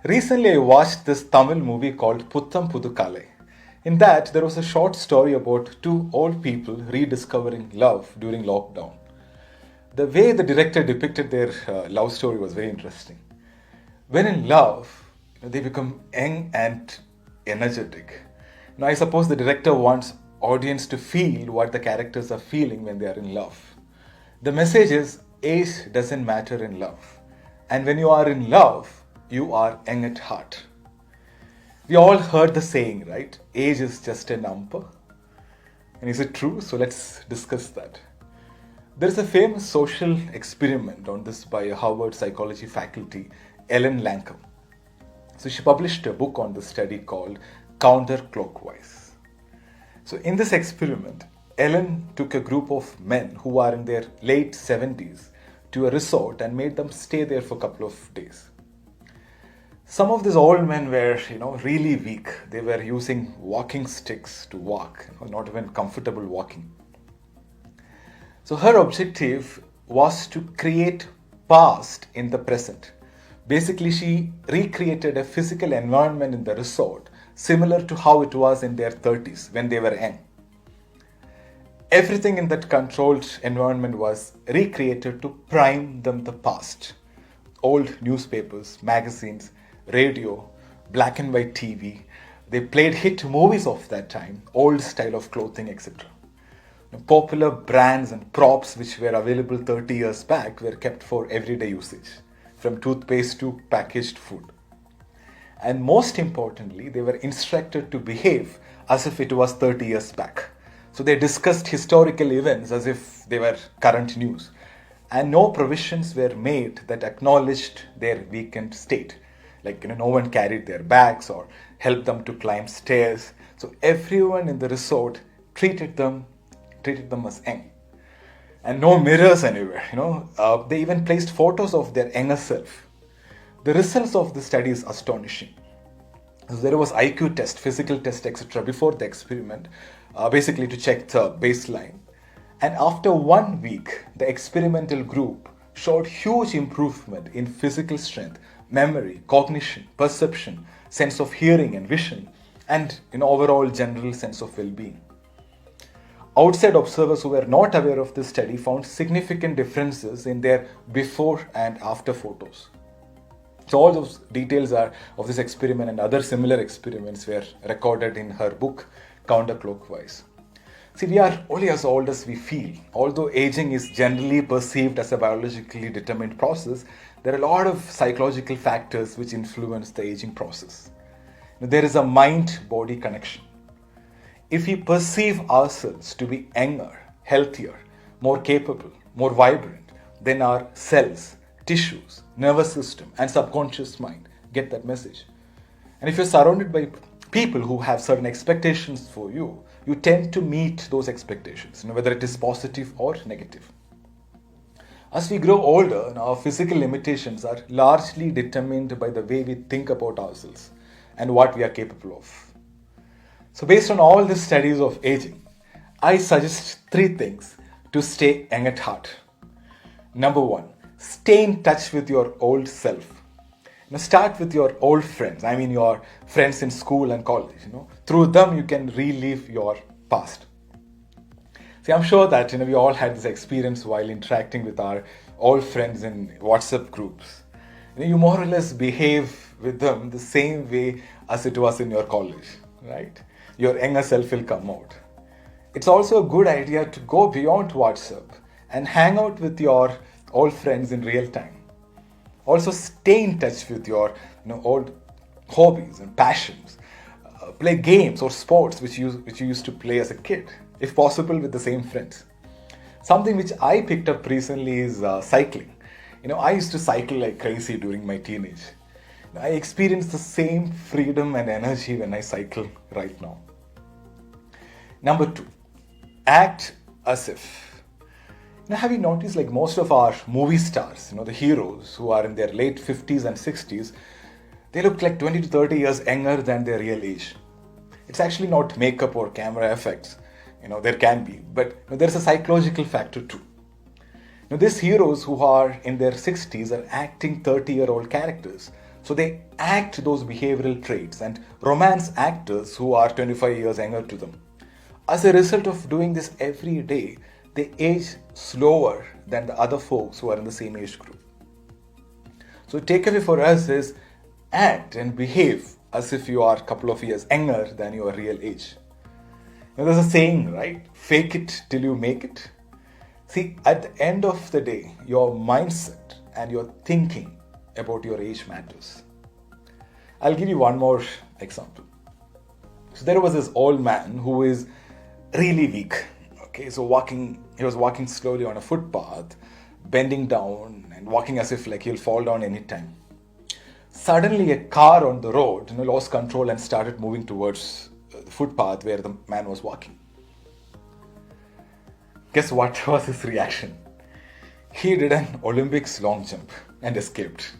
Recently, I watched this Tamil movie called Puttam Pudukale. In that, there was a short story about two old people rediscovering love during lockdown. The way the director depicted their love story was very interesting. When in love, they become young and energetic. Now, I suppose the director wants audience to feel what the characters are feeling when they are in love. The message is age doesn't matter in love. And when you are in love, you are young at heart. We all heard the saying, right? Age is just a number. And is it true? So let's discuss that. There is a famous social experiment on this by a Harvard psychology faculty, Ellen Lancome. So she published a book on the study called Counterclockwise. So in this experiment, Ellen took a group of men who are in their late 70s to a resort and made them stay there for a couple of days. Some of these old men were, really weak. They were using walking sticks to walk, not even comfortable walking. So her objective was to create past in the present. Basically, she recreated a physical environment in the resort similar to how it was in their 30s when they were young. Everything in that controlled environment was recreated to prime them the past. Old newspapers, magazines, radio, black and white TV. They played hit movies of that time, old style of clothing, etc. Popular brands and props which were available 30 years back were kept for everyday usage, from toothpaste to packaged food. And most importantly, they were instructed to behave as if it was 30 years back. So they discussed historical events as if they were current news. And no provisions were made that acknowledged their weakened state. Like, no one carried their bags or helped them to climb stairs. So everyone in the resort treated them as young. And no mirrors anywhere, They even placed photos of their younger self. The results of the study is astonishing. So there was IQ test, physical test, etc. before the experiment, basically to check the baseline. And after 1 week, the experimental group showed huge improvement in physical strength, memory, cognition, perception, sense of hearing and vision, and overall general sense of well-being. Outside observers who were not aware of this study found significant differences in their before and after photos. So all those details of this experiment and other similar experiments were recorded in her book, Counterclockwise. See, we are only as old as we feel. Although aging is generally perceived as a biologically determined process, there are a lot of psychological factors which influence the aging process. There is a mind-body connection. If we perceive ourselves to be younger, healthier, more capable, more vibrant, then our cells, tissues, nervous system, and subconscious mind get that message. And if you're surrounded by people who have certain expectations for you, you tend to meet those expectations, whether it is positive or negative. As we grow older, our physical limitations are largely determined by the way we think about ourselves and what we are capable of. So based on all the studies of aging, I suggest 3 things to stay young at heart. Number 1, stay in touch with your old self. Start with your old friends. I mean your friends in school and college. Through them you can relive your past. See, I'm sure that we all had this experience while interacting with our old friends in WhatsApp groups. You more or less behave with them the same way as it was in your college, right? Your younger self will come out. It's also a good idea to go beyond WhatsApp and hang out with your old friends in real time. Also stay in touch with your old hobbies and passions. Play games or sports which you used to play as a kid, if possible with the same friends. Something which I picked up recently is cycling. I used to cycle like crazy during my teenage. I experience the same freedom and energy when I cycle right now. Number 2, act as if. Have you noticed like most of our movie stars, the heroes who are in their late 50s and 60s, they look like 20 to 30 years younger than their real age. It's actually not makeup or camera effects. There can be, but there's a psychological factor too. These heroes who are in their 60s are acting 30-year-old characters So they act those behavioral traits and romance actors who are 25 years younger to them. As a result of doing this every day, they age slower than the other folks who are in the same age group. So takeaway for us is act and behave as if you are a couple of years younger than your real age. There's a saying, right? Fake it till you make it. See, at the end of the day, your mindset and your thinking about your age matters. I'll give you one more example. So there was this old man who is really weak. Okay, so he was walking slowly on a footpath, bending down and walking as if like he'll fall down anytime. Suddenly a car on the road lost control and started moving towards the footpath where the man was walking. Guess what was his reaction? He did an Olympics long jump and escaped.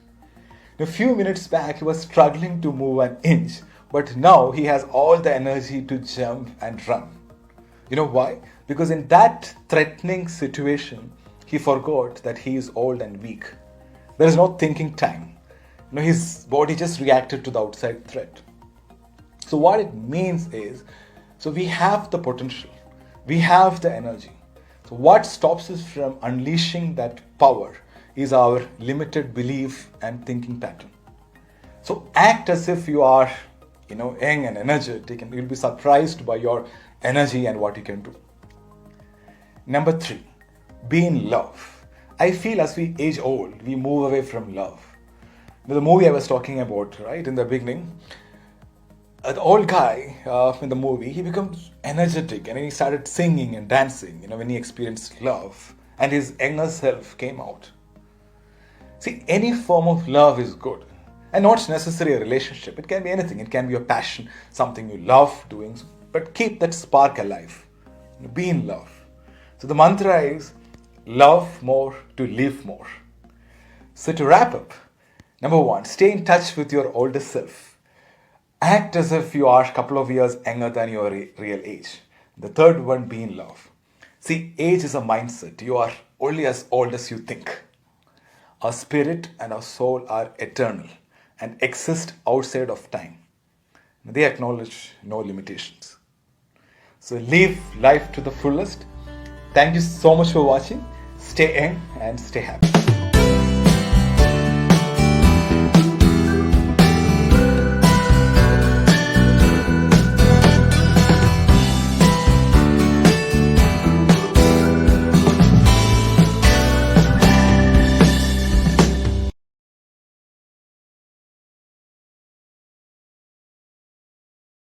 A few minutes back, he was struggling to move an inch, but now he has all the energy to jump and run. You know why? Because in that threatening situation, he forgot that he is old and weak. There is no thinking time. His body just reacted to the outside threat. So what it means is, so we have the potential, we have the energy. So what stops us from unleashing that power is our limited belief and thinking pattern. So act as if you are, young and energetic, and you'll be surprised by your energy and what you can do. Number 3, be in love. I feel as we age old, we move away from love. The movie I was talking about, right, in the beginning, the old guy in the movie, he becomes energetic and he started singing and dancing, when he experienced love and his younger self came out. See, any form of love is good and not necessarily a relationship. It can be anything. It can be a passion, something you love doing, but keep that spark alive. Be in love. So the mantra is love more to live more. So to wrap up, number 1, stay in touch with your older self. Act as if you are a couple of years younger than your real age. The third one, be in love. See, age is a mindset. You are only as old as you think. Our spirit and our soul are eternal and exist outside of time. They acknowledge no limitations. So live life to the fullest. Thank you so much for watching. Stay young and stay happy.